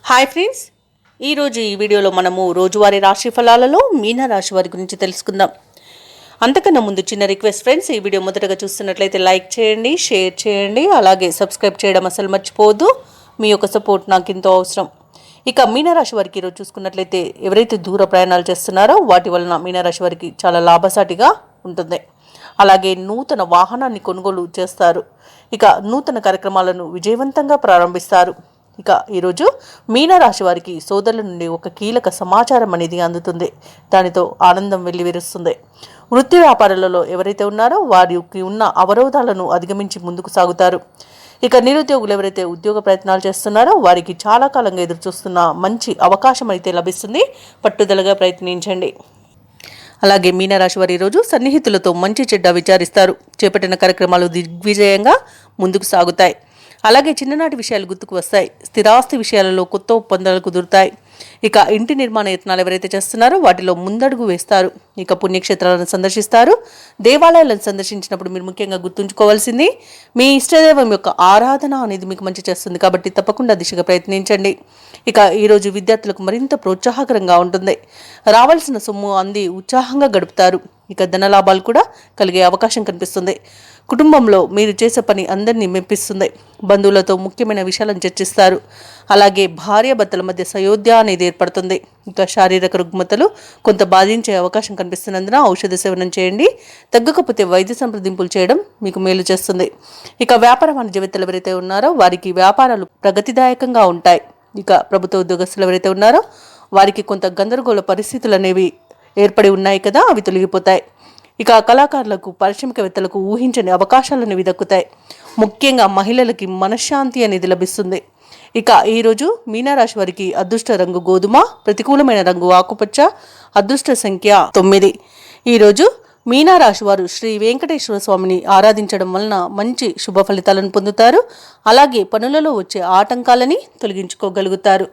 Hi friends, ఈరోజు ఈ వీడియోలో మనము రోజువారీ రాశి ఫలాలలో మీన రాశి వారి గురించి తెలుసుకుందాం. అంతకన్నా ముందు చిన్న రిక్వెస్ట్ ఫ్రెండ్స్, ఈ వీడియో మొదటగా చూస్తున్నట్లయితే లైక్ చేయండి, షేర్ చేయండి, అలాగే సబ్స్క్రైబ్ చేయడం అసలు మర్చిపోవద్దు. మీ యొక్క సపోర్ట్ నాకు ఎంతో అవసరం. ఇక మీనరాశి వారికి ఈరోజు చూసుకున్నట్లయితే ఎవరైతే దూర ప్రయాణాలు చేస్తున్నారో వాటి వలన మీనరాశి వారికి చాలా లాభసాటిగా ఉంటుంది. అలాగే నూతన వాహనాన్ని కొనుగోలు చేస్తారు. ఇక నూతన కార్యక్రమాలను విజయవంతంగా ప్రారంభిస్తారు. ఇక ఈరోజు మీనరాశి వారికి సోదరుల నుండి ఒక కీలక సమాచారం అనేది అందుతుంది. దానితో ఆనందం వెల్లివిరుస్తుంది. వృత్తి వ్యాపారాలలో ఎవరైతే ఉన్నారో వారికి ఉన్న అవరోధాలను అధిగమించి ముందుకు సాగుతారు. ఇక నిరుద్యోగులు ఎవరైతే ఉద్యోగ ప్రయత్నాలు చేస్తున్నారో వారికి చాలా కాలంగా ఎదురు చూస్తున్న మంచి అవకాశం అయితే లభిస్తుంది. పట్టుదలగా ప్రయత్నించండి. అలాగే మీనరాశి వారి ఈరోజు సన్నిహితులతో మంచి చెడ్డ విచారిస్తారు. చేపట్టిన కార్యక్రమాలు దిగ్విజయంగా ముందుకు సాగుతాయి. అలాగే చిన్ననాటి విషయాలు గుర్తుకు వస్తాయి. స్థిరాస్తి విషయాలలో కొత్త ఒప్పందాలు కుదురుతాయి. ఇక ఇంటి నిర్మాణ యత్నాలు ఎవరైతే చేస్తున్నారో వాటిలో ముందడుగు వేస్తారు. ఇక పుణ్యక్షేత్రాలను సందర్శిస్తారు. దేవాలయాలను సందర్శించినప్పుడు మీరు ముఖ్యంగా గుర్తుంచుకోవాల్సింది మీ ఇష్టదైవం యొక్క ఆరాధన అనేది మీకు మంచి చేస్తుంది. కాబట్టి తప్పకుండా దిశగా ప్రయత్నించండి. ఇక ఈరోజు విద్యార్థులకు మరింత ప్రోత్సాహకరంగా ఉంటుంది. రావాల్సిన సొమ్ము అంది ఉత్సాహంగా గడుపుతారు. ఇక ధనలాభాలు కూడా కలిగే అవకాశం కనిపిస్తుంది. కుటుంబంలో మీరు చేసే పని అందరినీ మెప్పిస్తుంది. బంధువులతో ముఖ్యమైన విషయాలను చర్చిస్తారు. అలాగే భార్యాభర్తల మధ్య సయోధ్య అనేది ఏర్పడుతుంది. ఇక శారీరక రుగ్మతలు కొంత బాధించే అవకాశం కనిపిస్తున్నందున ఔషధ సేవనం చేయండి. తగ్గకపోతే వైద్య సంప్రదింపులు చేయడం మీకు మేలు చేస్తుంది. ఇక వ్యాపార వాణిజ్యవేత్తలు ఎవరైతే ఉన్నారో వారికి వ్యాపారాలు ప్రగతిదాయకంగా ఉంటాయి. ఇక ప్రభుత్వ ఉద్యోగస్తులు ఎవరైతే ఉన్నారో వారికి కొంత గందరగోళ పరిస్థితులు అనేవి ఏర్పడి ఉన్నాయి కదా, అవి తొలగిపోతాయి. ఇక కళాకారులకు పారిశ్రామికవేత్తలకు ఊహించని అవకాశాలు అనేవి దక్కుతాయి. ముఖ్యంగా మహిళలకి మనశ్శాంతి అనేది లభిస్తుంది. ఇక ఈరోజు మీనరాశి వారికి అదృష్ట రంగు గోధుమ, ప్రతికూలమైన రంగు ఆకుపచ్చ, అదృష్ట సంఖ్య 9. ఈరోజు మీనరాశి వారు శ్రీ వెంకటేశ్వర స్వామిని ఆరాధించడం వలన మంచి శుభ ఫలితాలను పొందుతారు. అలాగే పనులలో వచ్చే ఆటంకాలని తొలగించుకోగలుగుతారు.